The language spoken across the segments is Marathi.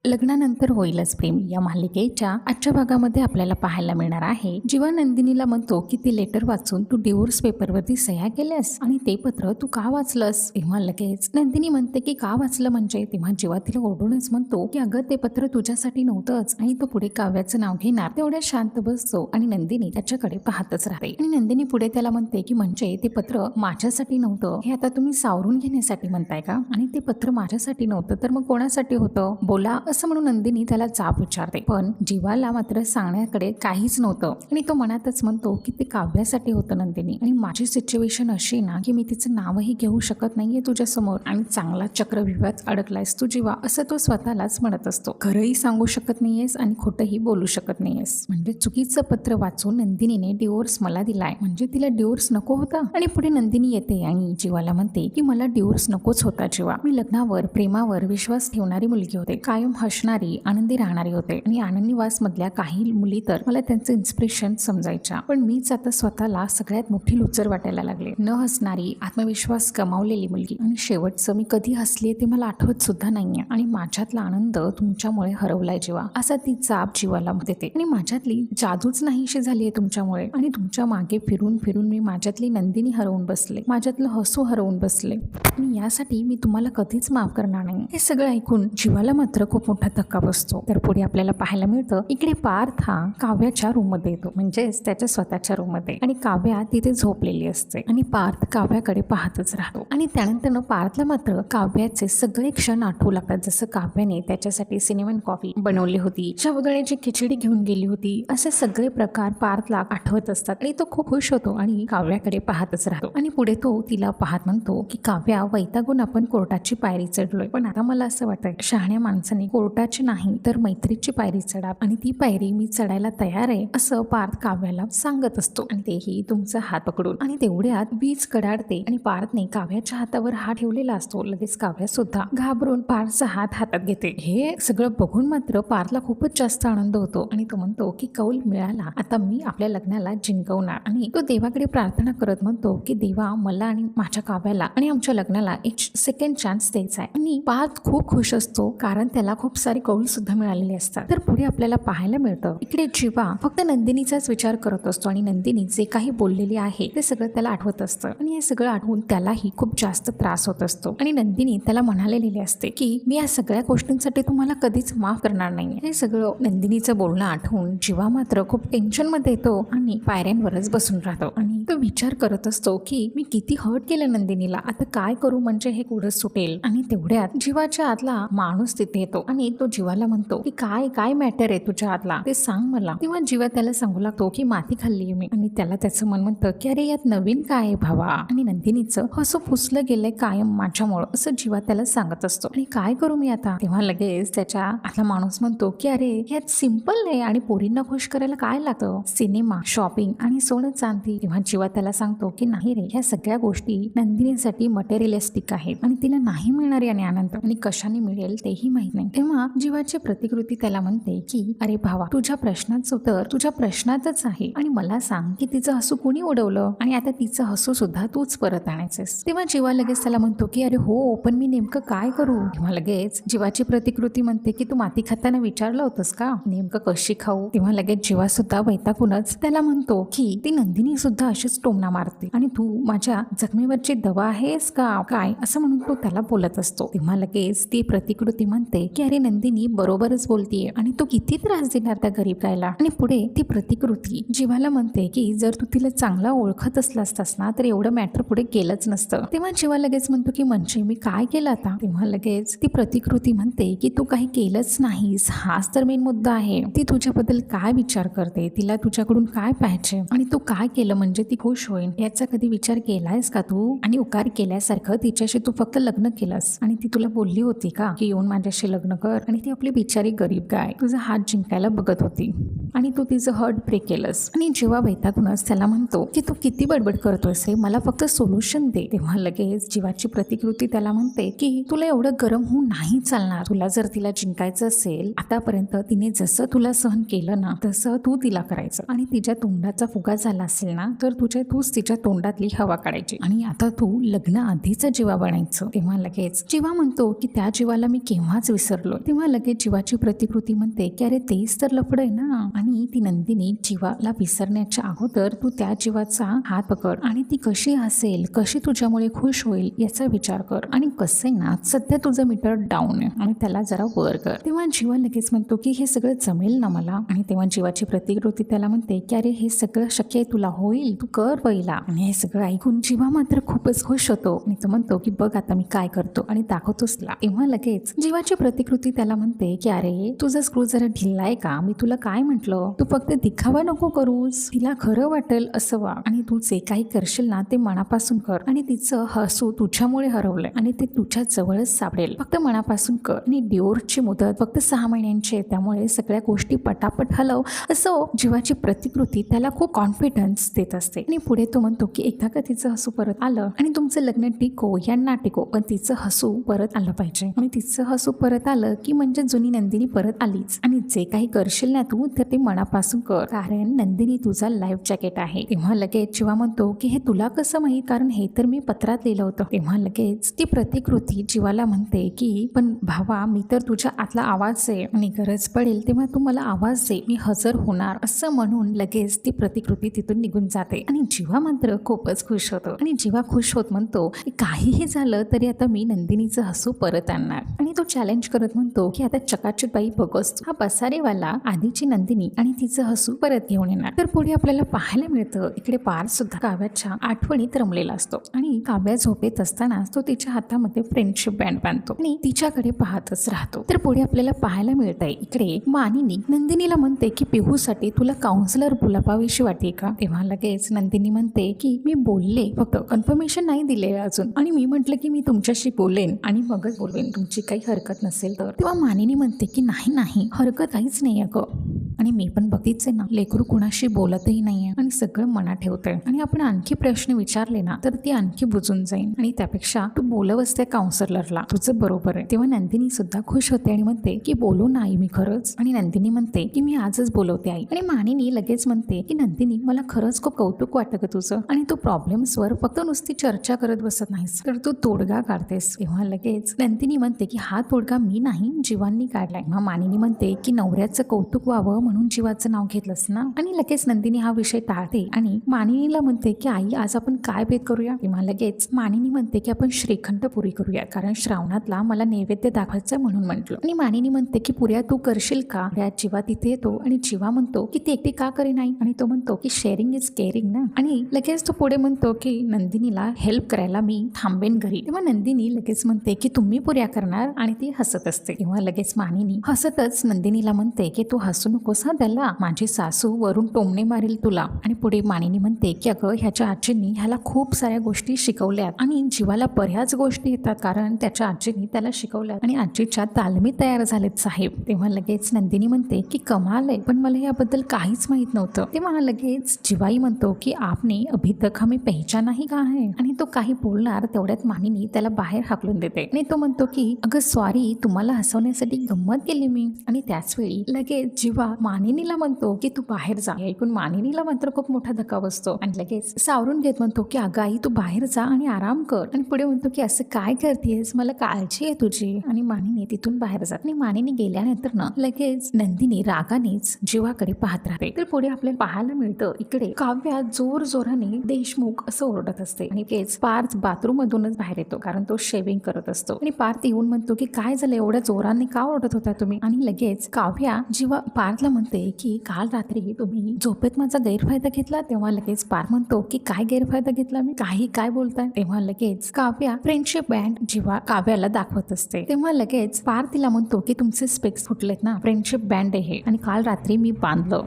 लग्नानंतर होईलच प्रेम या मालिकेच्या आजच्या भागामध्ये आपल्याला पाहायला मिळणार आहे जेव्हा नंदिनीला म्हणतो की ते लेटर वाचून तू डिवोर्स पेपरवरती सह्या केल्यास आणि ते पत्र तू का वाचलंस. तेव्हा लगेच नंदिनी म्हणते की का वाचलं म्हणजे. तेव्हा जेव्हा तिला ओरडूनच म्हणतो की अगं ते पत्र तुझ्यासाठी नव्हतंच आणि तो पुढे काव्याचं नाव घेणार तेवढ्या शांत बसतो आणि नंदिनी त्याच्याकडे पाहतच राहते आणि नंदिनी पुढे त्याला म्हणते की म्हणजे ते पत्र माझ्यासाठी नव्हतं हे आता तुम्ही सावरून घेण्यासाठी म्हणताय का आणि ते पत्र माझ्यासाठी नव्हतं तर मग कोणासाठी होतं बोला असं म्हणून नंदिनी त्याला जाब विचारते. पण जीवाला मात्र सांगण्याकडे काहीच नव्हतं आणि तो मनातच म्हणतो की ते काव्यासाठी होतं नंदिनी आणि माझी सिच्युएशन अशी ना की मी तिचं नावही घेऊ शकत नाहीये तुझ्या समोर आणि चांगला चक्रव्यूहात अडकलायस तू जीवा असं तो स्वतःलाच म्हणत असतो. खरंही सांगू शकत नाहीयेस आणि खोटंही बोलू शकत नाहीयेस म्हणजे चुकीचं पत्र वाचून नंदिनीने डिवोर्स मला दिलाय म्हणजे तिला डिवोर्स नको होता. आणि पुढे नंदिनी येते आणि जीवाला म्हणते की मला डिवोर्स नकोच होता जीवा. मी लग्नावर प्रेमावर विश्वास ठेवणारी मुलगी होते कायम हसणारी आनंदी राहणारी होते आणि आनंदनिवास मधल्या काही मुली तर मला त्यांचं इन्स्पिरेशन समजायच्या पण मीच आता स्वतःला सगळ्यात मोठी लुचर वाटायला लागले. न हसणारी आत्मविश्वास गमावलेली मुलगी आणि शेवटचं मी कधी हसले ते मला आठवत सुद्धा नाहीये आणि माझ्यातला आनंद तुमच्यामुळे हरवलाय जीवा असा ती जाब जीवाला देते आणि माझ्यातली जादूच नाहीशी झालीये तुमच्यामुळे आणि तुमच्या मागे फिरून फिरून मी माझ्यातली नंदिनी हरवून बसले माझ्यातलं हसू हरवून बसले आणि यासाठी मी तुम्हाला कधीच माफ करणार नाही. हे सगळं ऐकून जीवाला मात्र खूप मोठा धक्का बसतो. तर पुढे आपल्याला पाहायला मिळतं इकडे पार्थ हा काव्याच्या रूम मध्ये येतो म्हणजेच त्याच्या स्वतःच्या रूम मध्ये आणि काव्या तिथे झोपलेली असते आणि पार्थ काव्याकडे पाहतच राहतो आणि त्यानंतर पार्थला मात्र काव्याचे सगळे क्षण आठवू लागतात जसं काव्याने त्याच्यासाठी सिनेमन कॉफी बनवली होती साबुदाण्याची खिचडी घेऊन गेली होती असे सगळे प्रकार पार्थला आठवत असतात आणि तो खूप खुश होतो आणि काव्याकडे पाहतच राहतो आणि पुढे तो तिला पाहत म्हणतो की काव्या वैतागून आपण कोर्टाची पायरी चढलोय पण आता मला असं वाटतं शहाण्या माणसाने कोर्टाची नाही तर मैत्रीची पायरी चढा आणि ती पायरी मी चढायला तयार आहे असं पार्थ काव्याला सांगत असतो आणि तेही तुमचा हात पकडून आणि तेवढ्यात वीज कडाडते आणि पार्थने काव्याच्या हातावर हात ठेवलेला असतो. लगेच काव्या सुद्धा घाबरून पार्थचा हात हातात घेते. हे सगळं बघून मात्र पार्थला खूपच जास्त आनंद होतो आणि तो म्हणतो की कौल मिळाला आता मी आपल्या लग्नाला जिंकवणार आणि तो देवाकडे प्रार्थना करत म्हणतो की देवा मला आणि माझ्या काव्याला आणि आमच्या लग्नाला एक सेकंड चान्स द्यायचा आहे आणि पार्थ खूप खुश असतो कारण त्याला खूप सारी कौल सुद्धा मिळालेली असतात. तर पुढे आपल्याला पाहायला मिळतं इकडे जीवा फक्त नंदिनीचाच विचार करत असतो आणि नंदिनी जे काही बोललेली आहे ते सगळं त्याला आठवत असतं आणि हे सगळं आठवून त्यालाही खूप जास्त त्रास होत असतो आणि नंदिनी त्याला म्हणालेली असते की मी या सगळ्या गोष्टींसाठी तुम्हाला कधीच माफ करणार नाही. हे सगळं नंदिनीचं बोलणं आठवून जीवा मात्र खूप टेन्शन मध्ये येतो आणि पायऱ्यांवरच बसून राहतो आणि तो विचार करत असतो की मी किती हर्ट केलं नंदिनीला आता काय करू म्हणजे हे कुठं सुटेल. आणि तेवढ्यात जीवाच्या आतला माणूस तिथे येतो आणि तो जीवाला म्हणतो की काय काय मॅटर आहे तुझ्या आतला ते सांग मला. तेव्हा जीवा त्याला सांगू लागतो की माती खाल्ली मी आणि त्याला त्याचं मन म्हणतं की अरे यात नवीन काय आहे भावा आणि नंदिनीचं हसू पुसलं गेलंय कायम माझ्यामुळं असं जीवा त्याला सांगत असतो आणि काय करू मी आता. तेव्हा लगेच त्याच्या आतला माणूस म्हणतो की अरे यात सिंपल आहे आणि पोरींना खुश करायला काय लागतं सिनेमा शॉपिंग आणि सोनं चांदी. तेव्हा जीवा त्याला सांगतो की नाही रे ह्या सगळ्या गोष्टी नंदिनीसाठी मटेरियलिस्टिक आहेत आणि तिला नाही मिळणार याने आनंद आणि कशाने मिळेल तेही माहित नाही. तेव्हा जीवाची प्रतिकृती त्याला म्हणते की अरे भावा तुझ्या प्रश्नाचं उत्तर तुझ्या प्रश्नातच आहे आणि मला सांग की तिचं हसू कुणी उडवलं आणि आता तिचं हसू सुद्धा तूच परत आणायचंस. तेव्हा जीवा लगेच त्याला म्हणतो की अरे हो पण मी नेमकं काय करू. तेव्हा लगेच जीवाची प्रतिकृती म्हणते की तू माती खाताना विचारलं होतंस का नेमकं कशी खाऊ. तेव्हा लगेच जीवा सुद्धा वैतागूनच त्याला म्हणतो की ती नंदिनी सुद्धा अशीच टोमणा मारते आणि तू माझ्या जखमेवरची दवा आहेस का काय असं म्हणून तो त्याला बोलत असतो. तेव्हा लगेच ती प्रतिकृती म्हणते की अरे नंदिनी बरोबरच बोलतीये आणि तू किती त्रास देणार त्या गरीब गायला. आणि पुढे ती प्रतिकृती जीवाला म्हणते की जर तू तिला चांगला ओळखत असलास ना तर एवढं मॅटर पुढे केलंच नसतं. तेव्हा जीवा लगेच म्हणतो की म्हणजे मी काय केलं आता. तेव्हा लगेच ती प्रतिकृती म्हणते की तू काही केलंच नाहीस हाच तर मेन मुद्दा आहे. ती तुझ्याबद्दल काय विचार करते तिला तुझ्याकडून काय पाहिजे आणि तू काय केलं म्हणजे ती खुश होईल याचा कधी विचार केलायस का तू. आणि उकार केल्यासारखं तिच्याशी तू फक्त लग्न केलंस आणि ती तुला बोलली होती का की येऊन माझ्याशी लग्न कर आणि ती आपली बिचारी गरीब गाय तुझा हात जिंकायला बघत होती आणि तू तिचं हर्ट ब्रेक केलंस. आणि जेव्हा वैतागूनच त्याला म्हणतो की तू किती बडबड करतोयस रे मला फक्त सोल्युशन दे. तेव्हा लगेच जीवाची प्रतिकृती त्याला म्हणते की तुला एवढं गरम होऊन नाही चालणार. तुला जर तिला जिंकायचं असेल आतापर्यंत तिने जसं तुला सहन केलं ना तसं तू तिला करायचं आणि तिच्या तोंडाचा फुगा झाला असेल ना तर तूच तिच्या तोंडातली हवा काढायची आणि आता तू लग्न आधीचा जीवा बनायचं. तेव्हा लगेच जीवा म्हणतो की त्या जीवाला मी केव्हाच विसरलो. तेव्हा लगेच जीवाची प्रतिकृती म्हणते की अरे तेच तर लफड आहे ना. आणि ती नंदिनी जीवाला विसरण्याच्या अगोदर तू त्या जीवाचा हात पकड आणि ती कशी हसेल, कशी तुझ्यामुळे खुश होईल याचा विचार कर. आणि कसं आहे ना, सध्या तुझं मीटर डाऊन आहे आणि त्याला जरा वर कर. तेव्हा जीवा लगेच म्हणतो की हे सगळं जमेल ना मला. आणि तेव्हा जीवाची प्रतिकृती त्याला म्हणते की अरे हे सगळं शक्य आहे, तुला होईल, तू कर पहिला. आणि हे सगळं ऐकून जीवा मात्र खूपच खुश होतो आणि तो म्हणतो की बघ आता मी काय करतो आणि दाखवतोच तुला. तेव्हा लगेच जीवाची प्रतिकृती त्याला म्हणते की अरे तुझा स्क्रू जरा ढिल्ला आहे का, मी तुला काय म्हटलं, तू फक्त दिखावा नको करूस, तिला खरं वाटेल असं वाग आणि तू जे काही करशील ना ते मनापासून कर. आणि तिचं हसू तुझ्यामुळे हरवलंय आणि ते तुझ्या जवळच सापडेल, फक्त मनापासून कर. आणि डिवोर्सची मुदत फक्त 6 महिन्यांची आहे, त्यामुळे सगळ्या गोष्टी पटापट हलव असं जीवाची प्रतिकृती त्याला खूप कॉन्फिडन्स देत असते. आणि पुढे तो म्हणतो की एकदा का तिचं हसू परत आलं आणि तुमचं लग्न टिको या ना टिको पण तिचं हसू परत आलं पाहिजे. आणि तिचं हसू परत आलं की म्हणजे जुनी नंदिनी परत आलीच. आणि जे काही करशील ना तू तर ते मनापासून कर, कारण नंदिनी तुझा लाईफ जॅकेट आहे. तेव्हा लगेच जीवा म्हणतो की हे तुला कसं माहीत, कारण हे तर मी पत्रात लिहिलं होतं. तेव्हा लगेच ती प्रतिकृती जीवाला म्हणते की पण भावा मी तर तुझ्या आतला आवाज आहे आणि गरज पडेल तेव्हा तू मला आवाज दे, मी हजर होणार असं म्हणून लगेच ती प्रतिकृती तिथून निघून जाते. आणि जीवा मात्र खूपच खुश होतो आणि जीवा खुश होत म्हणतो की काहीही झालं तरी आता मी नंदिनीचं हसू परत आणणार. आणि तो चॅलेंज करत म्हणतो की आता चकाचक बाई बघस, हा पसारेवाला आधीची नंदिनी आणि तिचं हसू परत घेऊन येणार. तर पुढे आपल्याला पाहायला मिळतं इकडे पार्थ सुद्धा काव्याच्या आठवणीत रमलेला असतो आणि काव्या झोपेत असताना तो तिच्या हातामध्ये फ्रेंडशिप बँड बांधतो आणि तिच्याकडे पाहतच राहतो. तर पुढे आपल्याला पाहायला मिळतंय इकडे मानिनी नंदिनीला म्हणते की पिहूसाठी तुला काउन्सिलर बोलावावीशी वाटते का. तेव्हा लगेच नंदिनी म्हणते की मी बोलले, फक्त कन्फर्मेशन नाही दिले अजून, आणि मी म्हटलं की मी तुमच्याशी बोलेन आणि मगच बोलवेन, तुमची काही हरकत नसेल तर. तेव्हा मानिनी म्हणते की नाही हरकत काहीच नाही अगं, आणि मी पण बघितच आहे ना लेकरू कुणाशी बोलतही नाहीये आणि सगळं मनात ठेवतंय, आणि आपण आणखी प्रश्न विचारले ना तर ती आणखी बुजून जाईल, आणि त्यापेक्षा तू बोलवस त्या काउन्सिलरला, तुझं बरोबर आहे. तेव्हा नंदिनी सुद्धा खुश होते आणि म्हणते की बोलू नाही मी खरंच. आणि नंदिनी म्हणते की मी आजच बोलवते आई. आणि मानिनी लगेच म्हणते की नंदिनी मला खरंच खूप कौतुक वाटतं ग तुझं, आणि तू प्रॉब्लेम्सवर फक्त नुसती चर्चा करत बसत नाहीस तर तू तोडगा काढतेस. तेव्हा लगेच नंदिनी म्हणते की हा तोडगा मी नाही जीवांनी काढलाय. मग मानिनी म्हणते की नवऱ्याचं कौतुक व्हावं म्हणून जीवाचं नाव घेतलंस ना. आणि लगेच नंदिनी हा विषय टाळते आणि मानिनीला म्हणते की आई आज आपण काय बेत करूया. तेव्हा लगेच मानिनी म्हणते की आपण श्रीखंड पुरी करूया, कारण श्रावणातला मला नैवेद्य दाखवायचं म्हणून म्हटलं. आणि मानिनी म्हणते की पुऱ्या तू करशील का. जीवा तिथे येतो आणि जीवा म्हणतो की ती एकटी का करे नाही, आणि तो म्हणतो की शेअरिंग इज केअरिंग ना. आणि लगेच तो पुढे म्हणतो की नंदिनीला हेल्प करायला मी थांबेन घरी. तेव्हा नंदिनी लगेच म्हणते की तुम्ही पुऱ्या करणार, आणि ती हसत असते. तेव्हा लगेच मानिनी हसतच नंदिनीला म्हणते की तू हसू नकोस हा, त्याला माझी सासू वरून टोमणे मारेल तुला. आणि पुढे मानिनी म्हणते की अगं ह्याच्या आजींनी ह्याला खूप साऱ्या गोष्टी शिकवल्यात आणि जीवाला बऱ्याच गोष्टी येतात, कारण त्याच्या आजींनी त्याला शिकवल्यात आणि आजीच्या तालमी तयार झालेत साहेब. तेव्हा लगेच नंदिनी म्हणते की कमाल आहे, पण मला याबद्दल काहीच माहित नव्हतं. तेव्हा लगेच जीवाई म्हणतो की आपने अभी तक हमें पहचाना ही का है. आणि तो काही बोलणार तेवढ्यात मानिनी त्याला बाहेर हाकलून देते आणि तो म्हणतो की अगं सॉरी, तुम्हाला हसवण्यासाठी गंमत केली मी. आणि त्याच वेळी लगेच जीवा मानिनीला म्हणतो की तू बाहेर जा. ऐकून मानिनीला मात्र खूप मोठा धक्का बसतो आणि लगेच सावरून घेत म्हणतो की अगं आई तू बाहेर जा आणि आराम कर. आणि पुढे म्हणतो की असं काय करतेस, मला काळजी आहे तुझी. आणि मानिनी तिथून बाहेर जात. आणि मानिनी गेल्यानंतर ना लगेच नंदिनी रागानेच जीवाकडे पाहत राहते. तर पुढे आपल्याला पाहायला मिळतं इकडे काव्या जोर जोराने देशमुख असं ओरडत असते आणि केस पार्थ बाथरूम मधूनच बाहेर येतो, कारण तो शेविंग करत असतो. आणि पार्थ येऊन म्हणतो की काय झालं, एवढ्या जोराने का ओरडत होता तुम्ही. आणि लगेच काव्या जीवा पार्थला म्हणते की काल रात्री तुम्ही झोपेत माझा गैरफायदा घेतला. तेव्हा लगेच पार्थ म्हणतो की काय गैरफायदा घेतला मी, काही काय बोलताय. तेव्हा लगेच काव्या फ्रेंडशिप बँड जीवा काव्याला दाखवत असते. तेव्हा लगेच पार्थ तिला म्हणतो की तुमचे स्पेक्स फुटलेत ना, फ्रेंडशिप बँड आहे आणि काल रात्री मी बांधलं.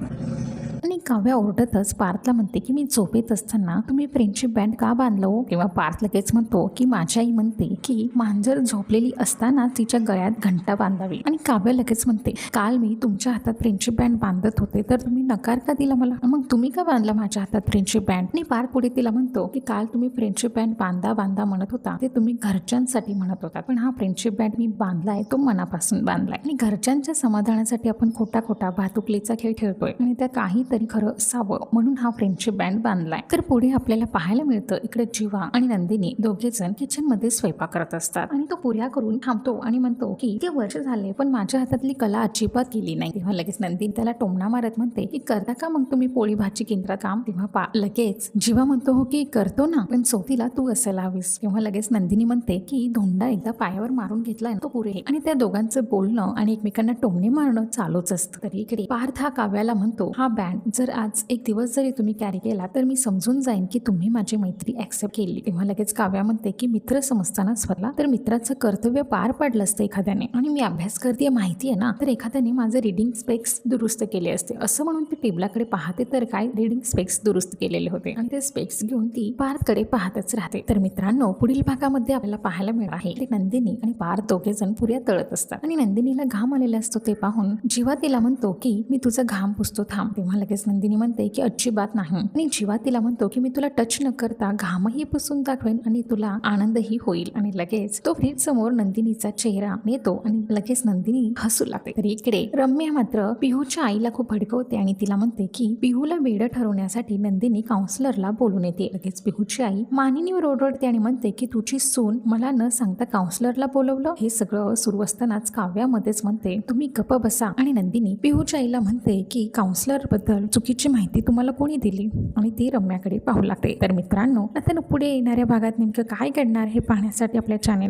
आणि काव्या ओरडतच पार्थला म्हणते की मी झोपेत असताना तुम्ही फ्रेंडशिप बँड का बांधलो. तेव्हा पार्थ लगेच म्हणतो की माझी आई म्हणते की मांजर झोपलेली असताना तिच्या गळ्यात घंटा बांधावी. आणि काव्या लगेच म्हणते काल मी तुमच्या हातात फ्रेंडशिप बँड बांधत होते तर तुम्ही नकार का दिला मला, मग तुम्ही का बांधला माझ्या हातात फ्रेंडशिप बँड. आणि पार्थ पुढे तिला म्हणतो की काल तुम्ही फ्रेंडशिप बँड बांधा बांधा म्हणत होता ते तुम्ही घरच्यांसाठी म्हणत होता, पण हा फ्रेंडशिप बँड मी बांधलाय तो मनापासून बांधलाय. आणि घरच्यांच्या समाधानासाठी आपण खोटा खोटा भातुकलीचा खेळ खेळतोय आणि त्या काहीतरी खरं खरं असावं म्हणून हा फ्रेंडशिप बँड बांधलाय. तर पुढे आपल्याला पाहायला मिळतं इकडे जीवा आणि नंदिनी दोघे जण किचन मध्ये स्वयंपाक करत असतात आणि तो पुऱ्या करून थांबतो आणि म्हणतो की ते वर्ष झाले पण माझ्या हातातली कला अजिबात केली नाही. तेव्हा लगेच नंदिनी त्याला टोमणा मारत म्हणते की करता का मग तुम्ही पोळी भाजी केंद्रात काम. तेव्हा लगेच जीवा म्हणतो हो की करतो ना पण सोबतीला तू असायला हवीस. तेव्हा लगेच नंदिनी म्हणते की धोंडा एकदा पायावर मारून घेतलाय तो पुरे. आणि त्या दोघांचं बोलणं आणि एकमेकांना टोमणे मारणं चालूच असतं. तरी इकडे पार्थ हा काव्याला म्हणतो हा बँड जर आज एक दिवस जरी तुम्ही कॅरी केला तर मी समजून जाईन की तुम्ही माझी मैत्री ऍक्सेप्ट केली. तेव्हा लगेच काव्या म्हणते की मित्र समजताना स्वतःला तर मित्राचं कर्तव्य पार पडलं असतं एखाद्याने आणि मी अभ्यास करते माहिती आहे ना तर एखाद्याने माझे रीडिंग स्पेक्स दुरुस्त केले असते. असं म्हणून ती टेबलाकडे पाहते तर काय रीडिंग स्पेक्स दुरुस्त केलेले होते आणि ते स्पेक्स घेऊन ती पार्थकडे पाहतच राहते. तर मित्रांनो पुढील भागामध्ये आपल्याला पाहायला मिळणार आहे की नंदिनी आणि पार्थ दोघे जण पुऱ्या तळत असतात आणि नंदिनीला घाम आलेला असतो ते पाहून जीवा तिला म्हणतो की मी तुझा घाम पुसतो थांब. तेव्हा लगेच नंदिनी म्हणते की अजिबात नाही आणि जीवा तिला म्हणतो की मी तुला टच न करता घामही पुसून दाखवेन आणि तुला आनंदही होईल. आणि लगेच तो फ्रीज समोर नंदिनीचा चेहरा येतो आणि लगेच नंदिनी हसू लागते. तर इकडे रम्या मात्र पिहूच्या आईला खूप भडकवते आणि तिला म्हणते की पिहूला वेड ठरवण्यासाठी नंदिनी काउन्सलरला बोलून येते. लगेच पिहूची आई मानिनीवर ओरडते आणि म्हणते की तुझी सून मला न सांगता काउन्सलरला बोलवलं. हे सगळं सुरू असतानाच काव्यामध्येच म्हणते तुम्ही गप्प बसा आणि नंदिनी पिहूच्या आईला म्हणते की काउन्सलर बद्दल चुकीची माहिती तुम्हाला कोणी दिली आणि ती रम्याकडे पाहू लागते. तर मित्रांनो आता पुढे येणाऱ्या भागात नेमकं काय घडणार हे पाहण्यासाठी आपल्या चॅनेल